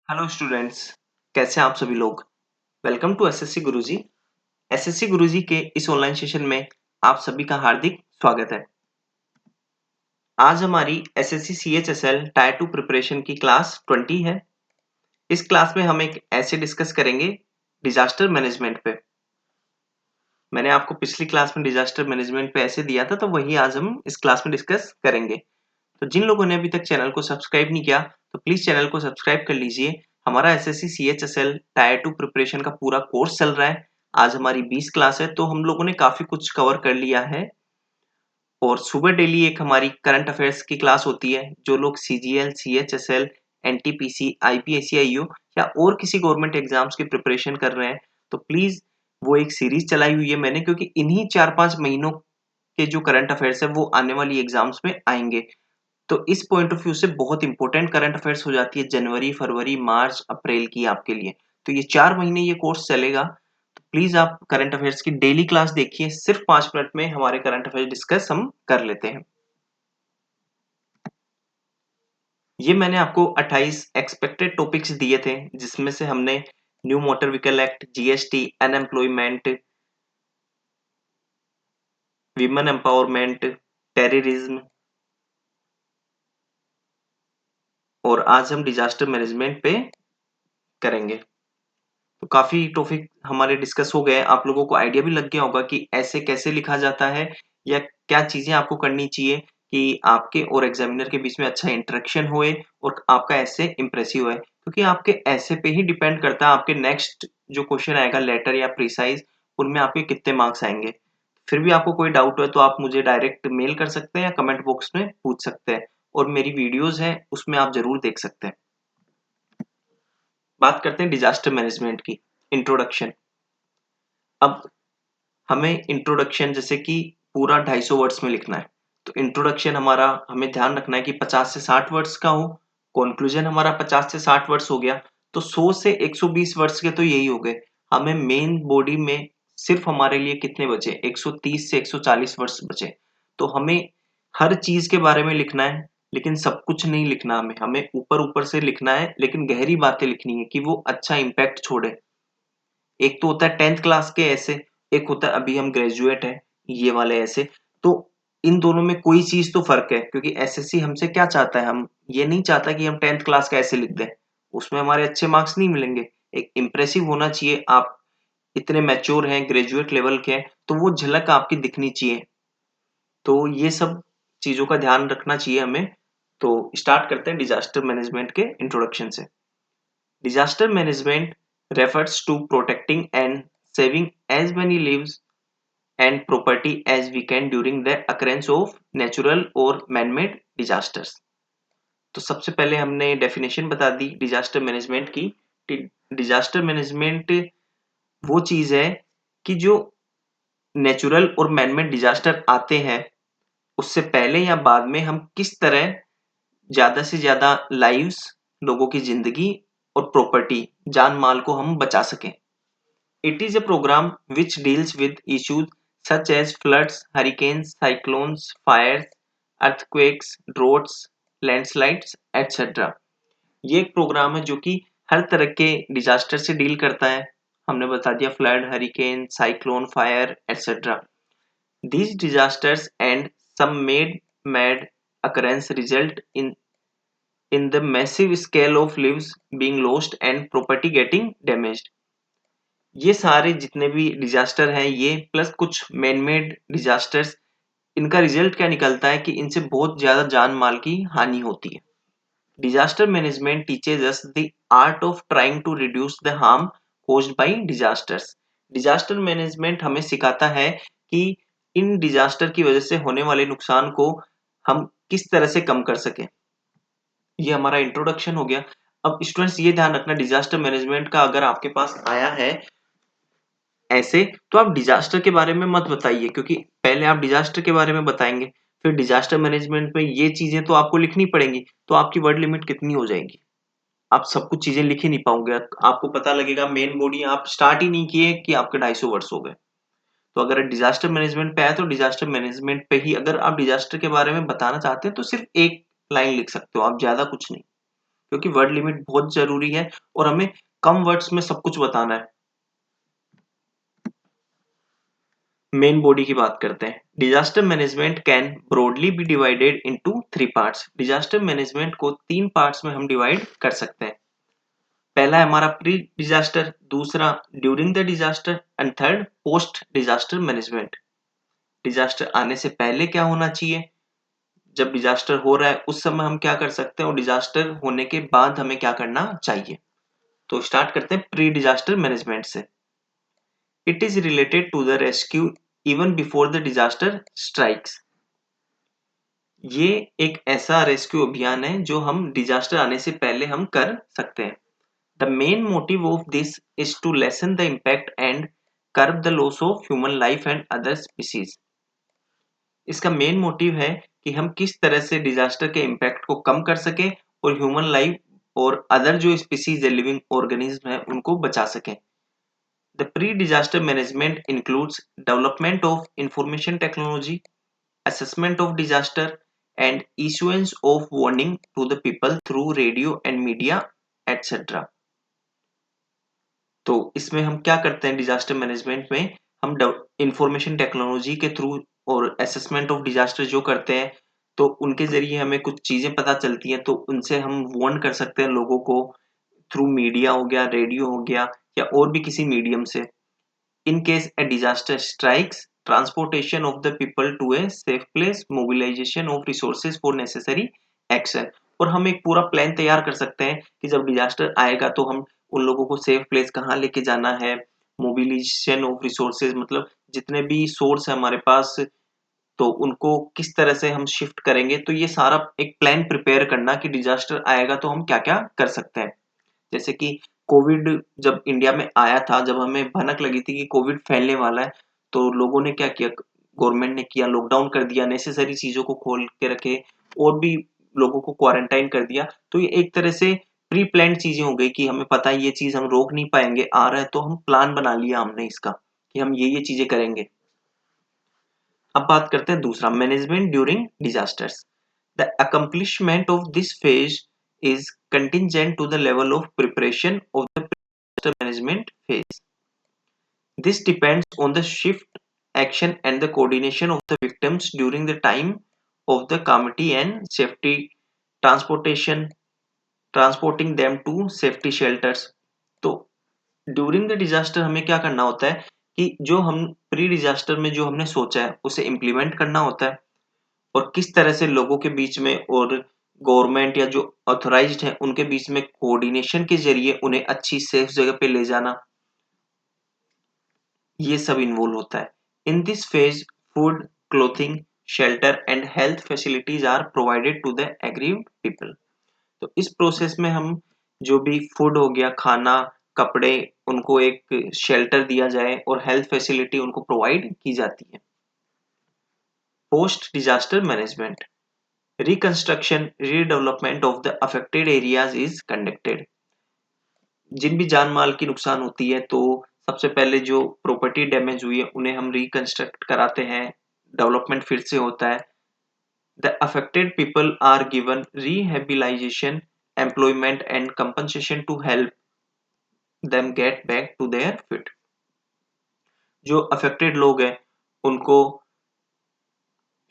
Hello students, कैसे हैं आप सभी लोग। Welcome to SSC Guruji. SSC Guruji के इस ऑनलाइन सेशन में आप सभी का हार्दिक स्वागत है। आज हमारी एसएससी सीएचएसएल टायर 2 प्रिपरेशन की क्लास 20 है। इस क्लास में हम एक ऐसे डिस्कस करेंगे डिजास्टर मैनेजमेंट पे। मैंने आपको पिछली क्लास में डिजास्टर मैनेजमेंट पे ऐसे दिया था, तो वही आज हम इस क्लास में डिस्कस करेंगे। तो जिन लोगों ने अभी तक चैनल को सब्सक्राइब नहीं किया, तो प्लीज चैनल को सब्सक्राइब कर लीजिए। हमारा एसएससी सीएचएसएल टायर 2 प्रिपरेशन का पूरा कोर्स चल रहा है। आज हमारी 20 क्लास है, तो हम लोगों ने काफी कुछ कवर कर लिया है। और सुबह डेली एक हमारी करंट अफेयर्स की क्लास होती है। जो लोग सीजीएल, सीएचएसएल, एनटीपीसी, आईपीएससीआईयू या और किसी गवर्नमेंट एग्जाम्स की प्रिपरेशन कर रहे हैं, तो प्लीज वो एक सीरीज चलाई हुई है मैंने, क्योंकि इन्हीं 4-5 महीनों के जो करंट अफेयर्स है वो आने वाली एग्जाम्स में आएंगे। तो इस पॉइंट ऑफ व्यू से बहुत इंपॉर्टेंट करंट अफेयर्स हो जाती है जनवरी, फरवरी, मार्च, अप्रैल की आपके लिए। तो ये 4 महीने ये कोर्स चलेगा। तो प्लीज आप करंट अफेयर्स की डेली क्लास देखिए। सिर्फ 5 मिनट में हमारे करंट अफेयर्स डिस्कस हम कर लेते हैं। ये मैंने आपको 28 एक्सपेक्टेड टॉपिक्स दिए थे, जिसमें से हमने new motor vehicle act, GST, unemployment, women empowerment, terrorism और आज हम डिजास्टर मैनेजमेंट पे करेंगे। तो काफी टॉपिक हमारे डिस्कस हो गए। आप लोगों को आइडिया भी लग गया होगा कि ऐसे कैसे लिखा जाता है या क्या चीजें आपको करनी चाहिए कि आपके और एग्जामिनर के बीच में अच्छा इंटरेक्शन होए और आपका ऐसे इंप्रेसिव है, क्योंकि आपके ऐसे पे ही डिपेंड करता है आपके नेक्स्ट जो क्वेश्चन आएगा लेटर या प्रिसाइज, उनमें आपके कितने मार्क्स आएंगे। फिर भी आपको कोई डाउट हो तो आप मुझे डायरेक्ट मेल कर सकते हैं या कमेंट बॉक्स में पूछ सकते हैं। और मेरी वीडियोज हैं, उसमें आप जरूर देख सकते हैं। बात करते हैं डिजास्टर मैनेजमेंट की। इंट्रोडक्शन। अब हमें इंट्रोडक्शन जैसे कि पूरा 250 वर्ड्स में लिखना है, तो इंट्रोडक्शन हमारा हमें ध्यान रखना है कि 50 से 60 वर्ड्स का हो। कंक्लूजन हमारा 50 से 60 वर्ड्स हो गया, तो 100 से 120 वर्ड्स के तो यही हो गए। हमें मेन बॉडी में सिर्फ हमारे लिए कितने बचे? 130 से 140 वर्ड्स बचे। तो हमें हर चीज के बारे में लिखना है, लेकिन सब कुछ नहीं लिखना। हमें हमें ऊपर ऊपर से लिखना है, लेकिन गहरी बातें लिखनी है कि वो अच्छा इम्पैक्ट छोड़े। एक तो होता है 10th क्लास के ऐसे, एक होता है अभी हम ग्रेजुएट हैं ये वाले ऐसे। तो इन दोनों में कोई चीज तो फर्क है, क्योंकि एसएससी हमसे क्या चाहता है, हम ये नहीं चाहता कि हम 10th क्लास का ऐसे लिख दें। उसमें हमारे अच्छे मार्क्स नहीं मिलेंगे। एक इम्प्रेसिव होना चाहिए, आप इतने मैच्योर हैं, ग्रेजुएट लेवल के हैं, तो वो झलक आपकी दिखनी चाहिए। तो ये सब चीजों का ध्यान रखना चाहिए हमें। तो स्टार्ट करते हैं डिजास्टर मैनेजमेंट के इंट्रोडक्शन से। Disaster management refers to protecting and saving as many lives and property as we can during the occurrence of natural or man-made disasters। तो सबसे पहले हमने डेफिनेशन बता दी डिजास्टर मैनेजमेंट की। डिजास्टर मैनेजमेंट वो चीज है कि जो नेचुरल और मैनमेड डिजास्टर आते हैं, उससे पहले या बाद में हम किस तरह ज्यादा से ज्यादा लाइव्स, लोगों की जिंदगी और प्रॉपर्टी, जान माल को हम बचा सकें। It is a program which deals with issues such as floods, hurricanes, cyclones, fires, earthquakes, droughts, landslides, etc. ये एक प्रोग्राम है जो कि हर तरह के डिजास्टर से डील करता है। हमने बता दिया flood, hurricane, cyclone, fire etcetera. These disasters and some made mad occurrence result in the massive scale of lives being lost and property getting damaged। ये सारे जितने भी डिजास्टर हैं, ये प्लस कुछ मैन मेड डिजास्टर्स, इनका रिजल्ट क्या निकलता है कि इनसे बहुत ज्यादा जान माल की हानि होती है। Disaster management teaches us the art of trying to reduce the harm caused by disasters. Disaster management हमें सिखाता है कि इन डिजास्टर की वजह से होने वाले नुकसान को हम किस तरह से कम कर सकें। ये हमारा इंट्रोडक्शन हो गया। अब स्टूडेंट्स ये ध्यान रखना, डिजास्टर मैनेजमेंट का अगर आपके पास आया है ऐसे, तो आप डिजास्टर के बारे में मत बताइए, क्योंकि पहले आप डिजास्टर के बारे में बताएंगे, फिर डिजास्टर मैनेजमेंट में ये चीजें तो आपको लिखनी पड़ेंगी, तो आपकी वर्ड लिमिट कितनी हो जाएगी। आप सब कुछ चीजें लिख ही नहीं पाओगे। आपको पता लगेगा मेन बॉडी आप स्टार्ट ही नहीं किए कि आपके 250 वर्ड्स हो गए। तो अगर डिजास्टर मैनेजमेंट पे आए तो डिजास्टर मैनेजमेंट पे ही, अगर आप डिजास्टर के बारे में बताना चाहते हैं तो सिर्फ एक लाइन लिख सकते हो आप, ज्यादा कुछ नहीं। क्योंकि वर्ड लिमिट बहुत जरूरी है और हमें कम वर्ड्स में सब कुछ बताना है। मेन बॉडी की बात करते हैं। Disaster management can broadly be divided into 3 parts. Disaster management को 3 पार्ट्स में हम डिवाइड कर सकते हैं। पहला है हमारा प्री डिजास्टर, दूसरा during the disaster and third post disaster management. Disaster आने से पहले क्या होना चाहिए, जब डिजास्टर हो रहा है उस समय हम क्या कर सकते हैं, और डिजास्टर होने के बाद हमें क्या करना चाहिए। तो स्टार्ट करते हैं प्री डिजास्टर मैनेजमेंट से। It is related to the rescue even before the disaster strikes. ये एक ऐसा रेस्क्यू अभियान है जो हम डिजास्टर आने से पहले हम कर सकते हैं। The main motive of this is to lessen the impact and curb the loss of human life and other species. इसका मेन मोटिव है कि हम किस तरह से डिजास्टर के इम्पैक्ट को कम कर सके और ह्यूमन लाइफ और अदर जो स्पीसीज है, लिविंग ऑर्गेनिज्म है, उनको बचा सकें। The pre disaster management includes development of information technology, assessment of disaster and issuance of warning to the people through radio and media etc. तो इसमें हम क्या करते हैं डिजास्टर मैनेजमेंट में, हम इंफॉर्मेशन टेक्नोलॉजी के थ्रू और असेसमेंट ऑफ डिजास्टर जो करते हैं, तो उनके जरिए हमें कुछ चीजें पता चलती हैं, तो उनसे हम वार्न कर सकते हैं लोगों को थ्रू मीडिया हो गया, रेडियो हो गया, या और भी किसी मीडियम से। In case a disaster strikes, transportation of the people to a safe place, mobilization of resources for necessary action। और हम एक पूरा प्लान तैयार कर सकते हैं कि जब डिजास्टर आएगा तो हम उन लोगों को सेफ प्लेस कहाँ लेके जाना है, मोबिलाइजेशन ऑफ रिसोर्सेज मतलब जितने भी सोर्स है हमारे पास, तो उनको किस तरह से हम शिफ्ट करेंगे। तो ये सारा एक प्लान प्रिपेयर करना कि डिजास्टर आएगा तो हम क्या क्या कर सकते हैं। जैसे कि कोविड जब इंडिया में आया था, जब हमें भनक लगी थी कि कोविड फैलने वाला है, तो लोगों ने क्या किया, गवर्नमेंट ने किया लॉकडाउन कर दिया, नेसेसरी चीजों को खोल के रखे और भी लोगों को क्वारंटाइन कर दिया। तो ये एक तरह से प्री प्लान्ड चीजें हो गई कि हमें पता है ये चीज हम रोक नहीं पाएंगे, आ रहा है, तो हम प्लान बना लिया हमने इसका कि हम ये चीजें करेंगे। अब बात करते हैं दूसरा, management during disasters. The accomplishment of this phase is contingent to the level of preparation of the disaster management phase. This depends on the shift, action and the coordination of the victims during the time of the calamity and safety transportation, transporting them to safety shelters. तो during the disaster हमें क्या करना होता है कि जो हम pre disaster में जो हमने सोचा है उसे इम्प्लीमेंट करना होता है, और किस तरह से लोगों के बीच में और गवर्नमेंट या जो ऑथराइज्ड है उनके बीच में कोऑर्डिनेशन के जरिए उन्हें अच्छी सेफ जगह पे ले जाना, ये सब इन्वॉल्व होता है। In this phase food, clothing, shelter and health facilities are provided to the aggrieved people. तो इस प्रोसेस में हम जो भी फूड हो गया, खाना, कपड़े, उनको एक शेल्टर दिया जाए और हेल्थ फैसिलिटी उनको प्रोवाइड की जाती है। Post disaster management, reconstruction redevelopment of the affected areas is conducted. जिन भी जान माल की नुकसान होती है, तो सबसे पहले जो प्रॉपर्टी डैमेज हुई है उन्हें हम रिकंस्ट्रक्ट कराते हैं, डेवलपमेंट फिर से होता है। The affected people are given rehabilitation, employment and compensation to help them get back to their feet. जो अफेक्टेड लोग हैं उनको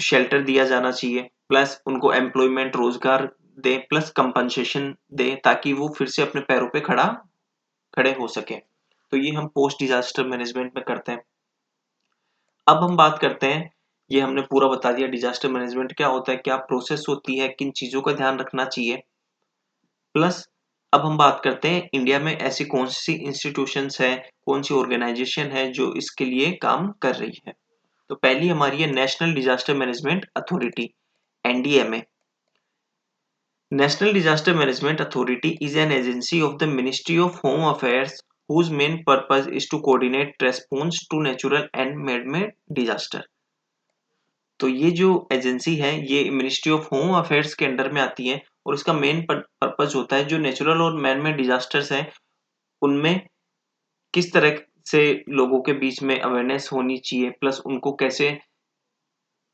शेल्टर दिया जाना चाहिए, प्लस उनको एम्प्लॉयमेंट, रोजगार दें, प्लस कंपनसेशन दें, ताकि वो फिर से अपने पैरों पे खड़े हो सके। तो ये हम पोस्ट डिजास्टर मैनेजमेंट में करते हैं। अब हम बात करते हैं, ये हमने पूरा बता दिया डिजास्टर मैनेजमेंट क्या होता है, क्या प्रोसेस होती है, किन चीजों का ध्यान रखना चाहिए। प्लस अब हम बात करते हैं इंडिया में ऐसी कौन सी इंस्टीट्यूशंस है, कौन सी ऑर्गेनाइजेशन है जो इसके लिए काम कर रही है। तो पहली हमारी है national disaster management authority, NDMA. National Disaster Management Authority is an agency of the Ministry of Home Affairs whose main purpose is to coordinate response to natural and man-made disaster। तो ये जो एजेंसी है ये ministry of home affairs के under में आती है, और इसका मेन पर्पज होता है जो नेचुरल और मैन मेड डिजास्टर्स हैं उनमें किस तरह से लोगों के बीच में अवेयरनेस होनी चाहिए, प्लस उनको कैसे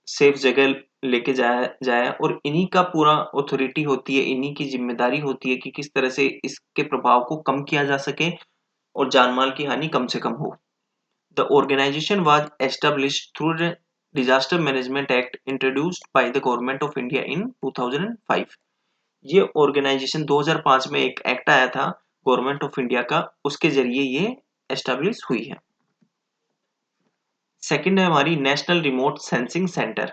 सेफ जगह लेके जाया जाए और इन्हीं का पूरा अथॉरिटी होती है, इन्हीं की जिम्मेदारी होती है कि किस तरह से इसके प्रभाव को कम किया जा सके और जान माल की हानि कम से कम हो। The organization was established through the Disaster Management Act introduced by the Government of India in 2005। ये ऑर्गेनाइजेशन 2005 में एक एक्ट आया था गवर्नमेंट ऑफ इंडिया का, उसके जरिए ये एस्टेब्लिश हुई है। सेकंड है हमारी national remote sensing centre.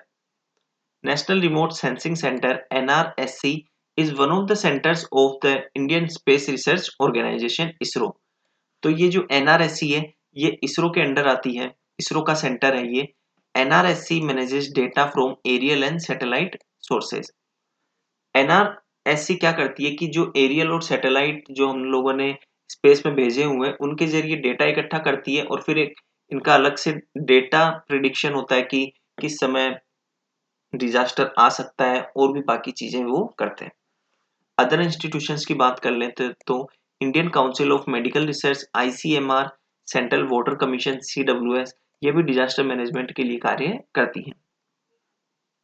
National remote sensing centre NRSC is one of the centres of the Indian Space Research Organisation ISRO. तो ये जो NRSC है ये इसरो के अंडर आती है, इसरो का सेंटर है ये। NRSC manages data from aerial and satellite sources. NRSC क्या करती है कि जो एरियल और सैटेलाइट जो हम लोगों ने स्पेस में भेजे हुए हैं उनके जरिए डेटा इकट्ठा करती है और फिर एक इनका अलग से डेटा प्रिडिक्शन होता है कि किस समय डिजास्टर आ सकता है और भी बाकी चीजें वो करते हैं। अदर इंस्टीट्यूशंस की बात कर लेते तो Indian council of medical research ICMR, central water commission CWS, ये भी डिजास्टर मैनेजमेंट के लिए कार्य करती है।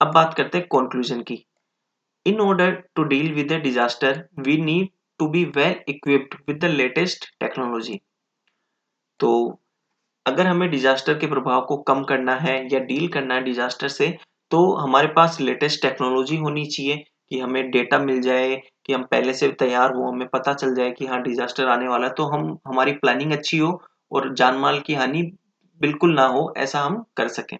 अब बात करते हैं कंक्लूजन की। In order to deal with the disaster we need to be well equipped with the latest technology. तो अगर हमें डिजास्टर के प्रभाव को कम करना है या डील करना है डिजास्टर से, तो हमारे पास लेटेस्ट टेक्नोलॉजी होनी चाहिए कि हमें डेटा मिल जाए, कि हम पहले से तैयार हो, हमें पता चल जाए कि हाँ डिजास्टर आने वाला है, तो हम हमारी प्लानिंग अच्छी हो और जान माल की हानि बिल्कुल ना हो, ऐसा हम कर सकें।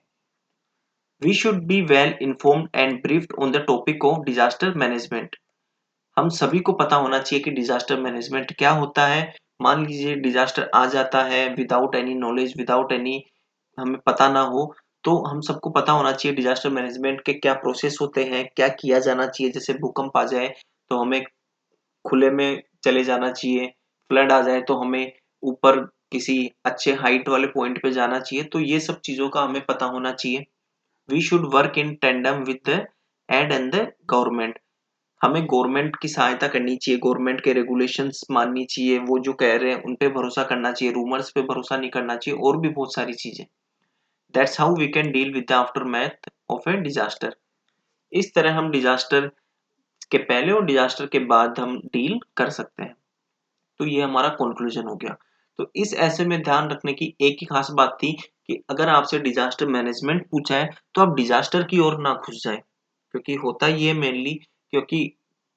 We should be well informed and briefed on the topic of disaster management. हम सभी को पता होना चाहिए कि डिजास्टर मैनेजमेंट क्या होता है। मान लीजिए डिजास्टर आ जाता है without any knowledge, without any हमें पता ना हो, तो हम सबको पता होना चाहिए डिजास्टर मैनेजमेंट के क्या प्रोसेस होते हैं, क्या किया जाना चाहिए। जैसे भूकंप आ जाए तो हमें खुले में चले जाना चाहिए, फ्लड आ जाए तो हमें ऊपर किसी अच्छे हाइट वाले पॉइंट पे जाना चाहिए। तो ये सब चीजों का हमें पता होना चाहिए। We should work in tandem with the and the government. हमें गवर्नमेंट की सहायता करनी चाहिए, गवर्नमेंट के रेगुलेशंस माननी चाहिए, वो जो कह रहे हैं उन पे भरोसा करना चाहिए, रूमर्स पे भरोसा नहीं करना चाहिए और भी बहुत सारी चीजें। That's how we can deal with the aftermath of a disaster. इस तरह हम डिजास्टर के पहले और डिजास्टर के बाद हम डील कर सकते हैं। तो ये हमारा कंक्लूजन हो गया। तो इस ऐसे में ध्यान रखने की एक ही खास बात थी कि अगर आपसे डिजास्टर मैनेजमेंट पूछा है तो आप डिजास्टर की ओर ना घुस जाए, क्योंकि होता ये मेनली क्योंकि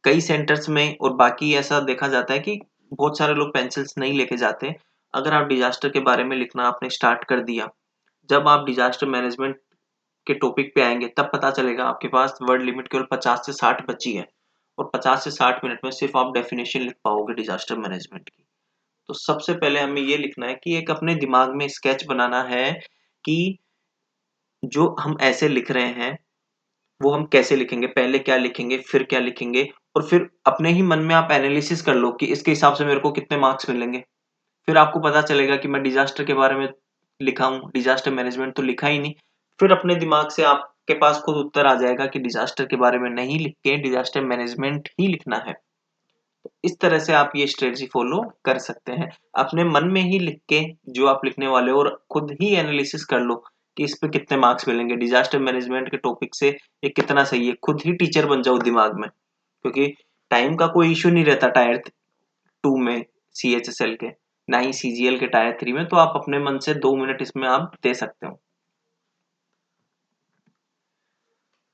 कई सेंटर्स में और बाकी ऐसा देखा जाता है कि बहुत सारे लोग पेंसिल्स नहीं लेके जाते। अगर आप डिजास्टर के बारे में लिखना आपने स्टार्ट कर दिया, जब आप डिजास्टर मैनेजमेंट के टॉपिक पे आएंगे तब पता चलेगा आपके पास वर्ड लिमिट केवल 50 से 60 बची है और 50 से 60 मिनट में सिर्फ आप डेफिनेशन लिख पाओगे डिजास्टर मैनेजमेंट की। तो सबसे पहले हमें ये लिखना है कि एक अपने दिमाग में स्केच बनाना है कि जो हम ऐसे लिख रहे हैं वो हम कैसे लिखेंगे, पहले क्या लिखेंगे, फिर क्या लिखेंगे, और फिर अपने ही मन में आप एनालिसिस कर लो कि इसके हिसाब से मेरे को कितने मार्क्स मिलेंगे। फिर आपको पता चलेगा कि मैं डिजास्टर के बारे में लिखा हूँ, डिजास्टर मैनेजमेंट तो लिखा ही नहीं। फिर अपने दिमाग से आपके पास खुद उत्तर आ जाएगा कि डिजास्टर के बारे में नहीं लिख के डिजास्टर मैनेजमेंट ही लिखना है। तो इस तरह से आप ये स्ट्रेटजी फॉलो कर सकते हैं। अपने मन में ही लिख के जो आप लिखने वाले हो और खुद ही एनालिसिस कर लो कि इस पे कितने मार्क्स मिलेंगे, डिजास्टर मैनेजमेंट के टॉपिक से ये कितना सही है। खुद ही टीचर बन जाओ दिमाग में, क्योंकि टाइम का कोई इश्यू नहीं रहता टायर 2 में CHSL के, ना ही CGL के टायर 3 में। तो आप अपने मन से 2 मिनट इसमें आप दे सकते हो।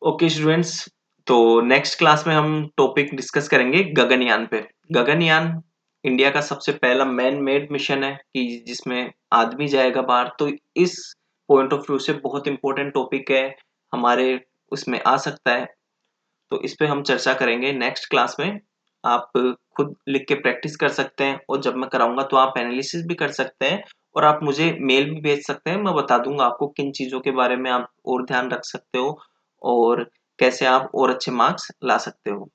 ओके स्टूडेंट्स, तो नेक्स्ट क्लास में हम टॉपिक डिस्कस करेंगे गगनयान पे। गगनयान इंडिया का सबसे पहला मैन मेड मिशन है कि जिसमें आदमी जाएगा बाहर। तो इस पॉइंट ऑफ व्यू से बहुत इंपॉर्टेंट टॉपिक है, हमारे उसमें आ सकता है। तो इस पे हम चर्चा करेंगे नेक्स्ट क्लास में। आप खुद लिख के प्रैक्टिस कर सकते हैं और जब मैं कराऊंगा तो आप एनालिसिस भी कर सकते हैं और आप मुझे मेल भी भेज सकते हैं। मैं बता दूंगा आपको किन चीजों के बारे में आप और ध्यान रख सकते हो और कैसे आप और अच्छे मार्क्स ला सकते हो।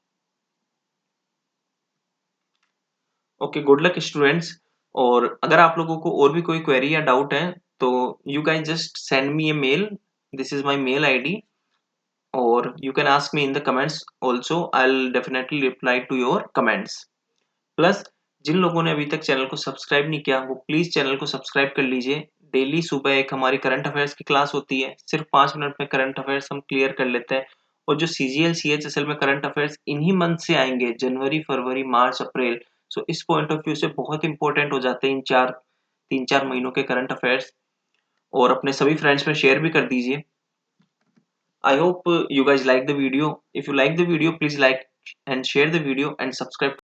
Okay, good luck students. और अगर आप लोगों को और भी कोई क्वेरी या डाउट है तो you can just send me a mail, this is my mail ID, और you can ask me in the comments also, I'll definitely reply to your comments। Plus जिन लोगों ने अभी तक चैनल को सब्सक्राइब नहीं किया वो प्लीज चैनल को सब्सक्राइब कर लीजिए। डेली सुबह एक हमारी करंट अफेयर्स की क्लास होती है, सिर्फ 5 मिनट में करंट अफेयर्स हम क्लियर कर लेते हैं। और जो सीजीएल सीएचएसएल में करंट अफेयर्स इन्हीं मंथ से आएंगे, जनवरी, फरवरी, मार्च, अप्रैल। सो इस पॉइंट ऑफ व्यू से बहुत इंपॉर्टेंट हो जाते हैं इन 3-4 महीनों के करंट अफेयर्स। और अपने सभी फ्रेंड्स में शेयर भी कर दीजिए। I hope you guys like the video. If you like the video, please like and share the video and subscribe